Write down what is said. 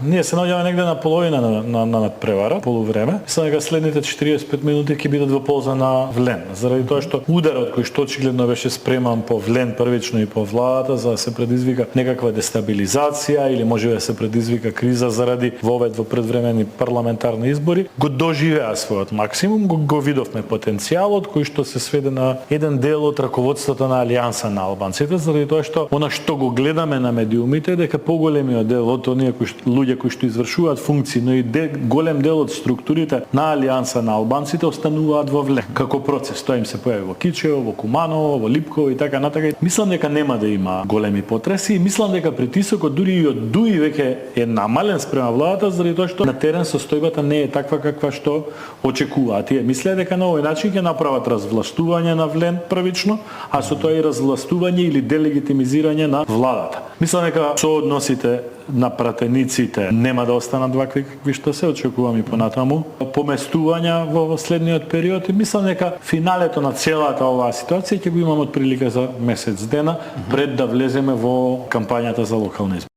Ние се наоѓаме негде на половина на надпревара, полувреме. Мислам дека следните 45 минути ќе бидат во полза на Влен, заради тоа што ударот кој што очигледно беше спреман по Влен првично и по владата за да се предизвика некаква дестабилизација или може да се предизвика криза заради вовед во предвремени парламентарни избори, го доживеа својот максимум, го видовме потенцијалот кој што се сведе на еден дел од раководството на Алијанса на албанците, заради тоа што она што го гледаме на медиумите дека поголемиот дел од оние луѓе кои што извршуваат функции, но и голем дел од структурите на Алијанса на албанците остануваат во Влен. Како процес, тоа им се појави во Кичево, во Куманово, во Липково и така натака. Мислам дека нема да има големи потреси и мислам дека притисокот дури и од ДУИ веќе е намален спрема владата, заради тоа што на терен состојбата не е таква каква што очекуваат. Тие мислеа дека на овој начин ќе направат развластување на Влен првично, а со тоа и развластување или делегитимизирање на владата. Мислам дека соодносите на пратениците нема да останат вакви какви што се очекувам и понатаму. Поместувања во следниот период и мислам дека финалето на целата оваа ситуација ќе го имаме од прилика за месец дена пред да влеземе во кампањата за локални избори.